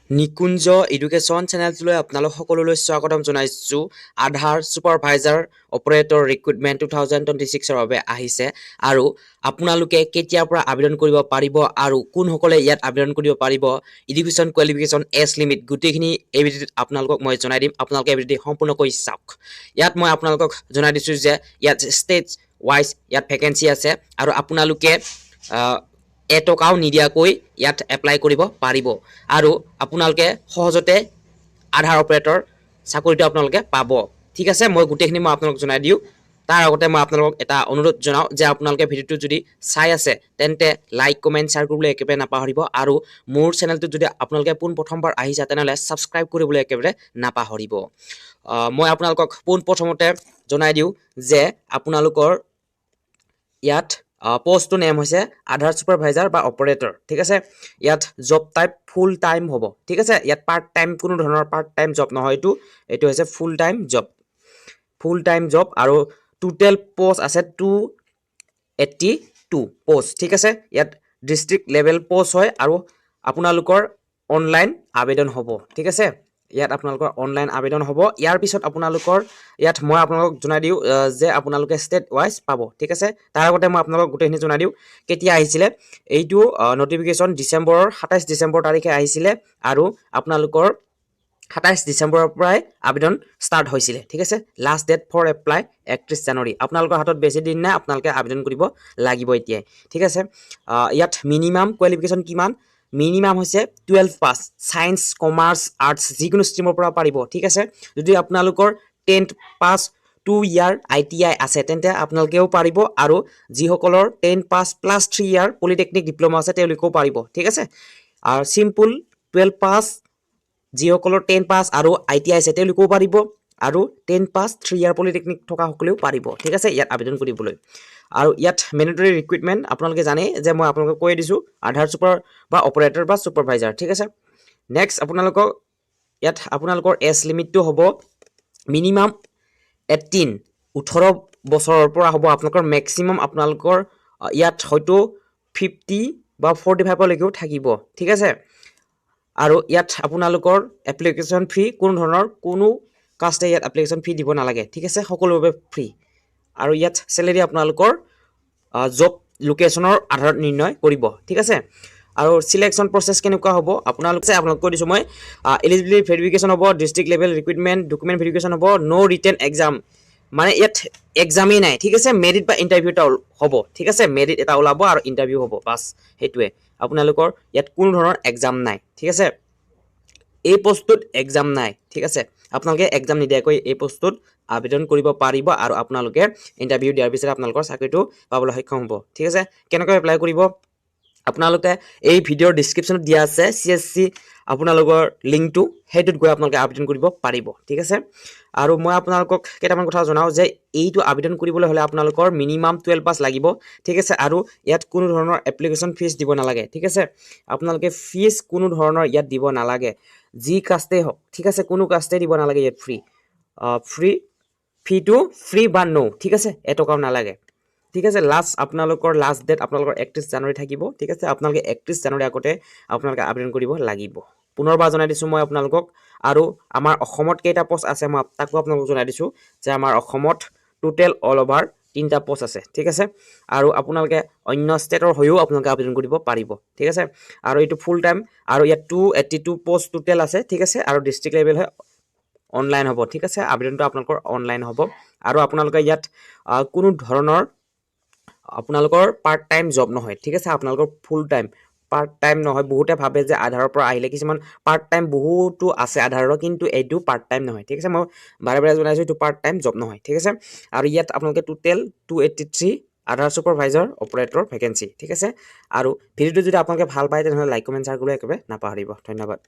নিকুঞ্জ education চেনেলটোলৈ আপোনালোক সকলোলৈ স্বাগতম জনাইছোঁ। আধাৰ ছুপাৰভাইজাৰ অপাৰেটৰ ৰিক্ৰুটমেণ্ট 2026ৰ বাবে আহিছে আৰু আপোনালোকে কেতিয়াৰ পৰা আবেদন কৰিব পাৰিব আৰু কোনসকলে ইয়াত আবেদন কৰিব পাৰিব, এডুকেশ্যন কোৱালিফিকেশ্যন এজ লিমিট গোটেইখিনি এই ভিডিঅ'ত আপোনালোকক মই জনাই দিম। আপোনালোকে এই ভিডিঅ'টো সম্পূৰ্ণকৈ চাওক। ইয়াত মই আপোনালোকক জনাই দিছোঁ যে ইয়াত ষ্টেট ৱাইজ ইয়াত ভেকেঞ্চি আছে আৰু আপোনালোকে এটকাও নিদিয়াকৈ ইয়াত এপ্লাই কৰিব পাৰিব আৰু আপোনালোকে সহজতে আধাৰ অপাৰেটৰ চাকৰিটো আপোনালোকে পাব। ঠিক আছে, মই গোটেইখিনি মই আপোনালোকক জনাই দিওঁ। তাৰ আগতে মই আপোনালোকক এটা অনুৰোধ জনাওঁ যে আপোনালোকে ভিডিঅ'টো যদি চাই আছে তেন্তে লাইক কমেণ্ট শ্বেয়াৰ কৰিবলৈ একেবাৰে নাপাহৰিব আৰু মোৰ চেনেলটোত যদি আপোনালোকে পোনপ্ৰথমবাৰ আহিছে তেনেহ'লে ছাবস্ক্ৰাইব কৰিবলৈ একেবাৰে নাপাহৰিব। মই আপোনালোকক পোনপ্ৰথমতে জনাই দিওঁ যে আপোনালোকৰ ইয়াত পোষ্টটো নেম হৈছে আধাৰ ছুপাৰভাইজাৰ বা অপাৰেটৰ। ঠিক আছে, ইয়াত জব টাইপ ফুল টাইম হ'ব। ঠিক আছে, ইয়াত পাৰ্ট টাইম কোনো ধৰণৰ পাৰ্ট টাইম জব নহয়, এইটো হৈছে ফুল টাইম জব আৰু টোটেল পোষ্ট আছে 282 পোষ্ট। ঠিক আছে, ইয়াত ডিষ্ট্ৰিক্ট লেভেল পোষ্ট হয় আৰু আপোনালোকৰ অনলাইন আবেদন হ'ব। ঠিক আছে, ইয়াত আপোনালোকৰ অনলাইন আবেদন হ'ব। ইয়াৰ পিছত আপোনালোকৰ ইয়াত মই আপোনালোকক জনাই দিওঁ যে আপোনালোকে ষ্টেট ৱাইজ পাব। ঠিক আছে, তাৰ আগতে মই আপোনালোকক গোটেইখিনি জনাই দিওঁ কেতিয়া আহিছিলে। এইটো নটিফিকেশ্যন 27 ডিচেম্বৰ তাৰিখে আহিছিলে আৰু আপোনালোকৰ 27 ডিচেম্বৰৰ পৰাই আবেদন ষ্টাৰ্ট হৈছিলে। ঠিক আছে, লাষ্ট ডেট ফৰ এপ্লাই 31 জানুৱাৰী। আপোনালোকৰ হাতত বেছি দিন নাই, আপোনালোকে আবেদন কৰিব লাগিব এতিয়াই। ঠিক আছে, ইয়াত মিনিমাম কোৱালিফিকেশ্যন কিমান? মিনিমাম হৈছে 12 পাছ, ছায়েন্স কমাৰ্চ আৰ্টছ যিকোনো ষ্ট্ৰীমৰ পৰা পাৰিব। ঠিক আছে, যদি আপোনালোকৰ 10th পাছ 2 ইয়াৰ ITI আছে তেন্তে আপোনালোকেও পাৰিব আৰু যিসকলৰ 10 পাছ প্লাছ 3 ইয়াৰ পলিটেকনিক ডিপ্ল'মা আছে তেওঁলোকেও পাৰিব। ঠিক আছে, আৰু চিম্পুল 12 পাছ যিসকলৰ 10 পাছ আৰু ITI আছে তেওঁলোকেও পাৰিব আৰু 10 পাছ 3 ইয়াৰ পলিটেকনিক থকা সকলেও পাৰিব। ঠিক আছে, ইয়াত আবেদন কৰিবলৈ। আৰু ইয়াত মেণ্ডেটৰী ৰিক্ৰুইটমেণ্ট আপোনালোকে জানে যে মই আপোনালোকক কৈ দিছোঁ আধাৰ ছুপাৰ বা অপাৰেটৰ বা ছুপাৰভাইজাৰ। ঠিক আছে, নেক্সট আপোনালোকৰ এজ লিমিটটো হ'ব মিনিমাম 18 বছৰৰ পৰা হ'ব আপোনালোকৰ। মেক্সিমাম আপোনালোকৰ ইয়াত হয়তো 50 বা 45লৈকেও থাকিব। ঠিক আছে, আৰু ইয়াত আপোনালোকৰ এপ্লিকেশ্যন ফ্ৰী কোনো কাষ্টে ইয়াত এপ্লিকেশ্যন ফ্ৰী দিব নালাগে। ঠিক আছে, সকলোৰে বাবে ফ্ৰী। আৰু ইয়াত চেলেৰি আপোনালোকৰ জব লোকেশ্যনৰ আধাৰত নিৰ্ণয় কৰিব। ঠিক আছে, আৰু চিলেকশ্যন প্ৰচেছ কেনেকুৱা হ'ব আপোনালোক কৈ দিছোঁ মই। এলিজিবিলিটি ভেৰিফিকেশ্যন হ'ব, district level recruitment document verification হ'ব, ন' ৰিটেন এক্সাম, মানে ইয়াত এক্সামেই নাই। ঠিক আছে, মেৰিট বা ইণ্টাৰভিউ এটা হ'ব। ঠিক আছে, মেৰিট এটা ওলাব আৰু ইণ্টাৰভিউ হ'ব, বাছ সেইটোৱে। আপোনালোকৰ ইয়াত কোনো ধৰণৰ এক্সাম নাই। ঠিক আছে, এই পোষ্টটোত এক্সাম নাই। ঠিক আছে, আপোনালোকে এক্সাম নিদিয়াকৈ এই পোষ্টটোত আবেদন কৰিব পাৰিব আৰু আপোনালোকে ইণ্টাৰভিউ দিয়াৰ পিছত আপোনালোকৰ চাকৰিটো পাবলৈ সক্ষম হ'ব। ঠিক আছে, কেনেকৈ এপ্লাই কৰিব আপোনালোকে এই ভিডিঅ'ৰ ডিছক্ৰিপশ্যনত দিয়া আছে CSC আপোনালোকৰ লিংকটো, সেইটোত গৈ আপোনালোকে আবেদন কৰিব পাৰিব। ঠিক আছে, আৰু মই আপোনালোকক কেইটামান কথা জনাওঁ যে এইটো আবেদন কৰিবলৈ হ'লে আপোনালোকৰ মিনিমাম 12 পাছ লাগিব। ঠিক আছে, আৰু ইয়াত কোনো ধৰণৰ এপ্লিকেশ্যন ফিজ দিব নালাগে। ঠিক আছে, আপোনালোকে ফিজ কোনো ধৰণৰ ইয়াত দিব নালাগে, যি কাষ্টেই হওক। ঠিক আছে, কোনো কাষ্টেই দিব নালাগে ইয়াত ফ্ৰীটো ফ্ৰী বা ন'। ঠিক আছে, এটকাও নালাগে। ঠিক আছে, আপোনালোকৰ লাষ্ট ডেট আপোনালোকৰ 31 জানুৱাৰী থাকিব। ঠিক আছে, আপোনালোকে 31 জানুৱাৰী আগতে আপোনালোকে আবেদন কৰিব লাগিব। পুনৰবাৰ জনাই দিছোঁ মই আপোনালোকক। আৰু আমাৰ অসমত কেইটা পোষ্ট আছে মই তাকো আপোনালোকক জনাই দিছোঁ যে আমাৰ অসমত টোটেল অল অভাৰ 3টা পোষ্ট আছে। ঠিক আছে, আৰু আপোনালোকে অন্য ষ্টেটৰ হৈও আপোনালোকে আবেদন কৰিব পাৰিব। ঠিক আছে, আৰু এইটো ফুল টাইম আৰু ইয়াত 282 পোষ্ট টোটেল আছে। ঠিক আছে, আৰু ডিষ্ট্ৰিক্ট লেভেল হয় অনলাইন হ'ব। ঠিক আছে, আবেদনটো আপোনালোকৰ অনলাইন হ'ব আৰু আপোনালোকে ইয়াত কোনো ধৰণৰ আপোনালোকৰ পাৰ্ট টাইম জব নহয়। ঠিক আছে, আপোনালোকৰ ফুল টাইম, পাৰ্ট টাইম নহয়। বহুতে ভাবে যে আধাৰৰ পৰা আহিলে কিছুমান পাৰ্ট টাইম বহুতো আছে আধাৰৰ, কিন্তু এইটো পাৰ্ট টাইম নহয়। ঠিক আছে, মই বাৰে বাৰে জনাইছোঁ এইটো পাৰ্ট টাইম জব নহয়। ঠিক আছে, আৰু ইয়াত আপোনালোকে টোটেল 283 আধাৰ ছুপাৰভাইজাৰ অপাৰেটৰ ভেকেঞ্চি। ঠিক আছে, আৰু ভিডিঅ'টো যদি আপোনালোকে ভাল পায় তেনেহ'লে লাইক কমেণ্ট শ্বেয়াৰ কৰিবলৈ একেবাৰে নাপাহৰিব। ধন্যবাদ।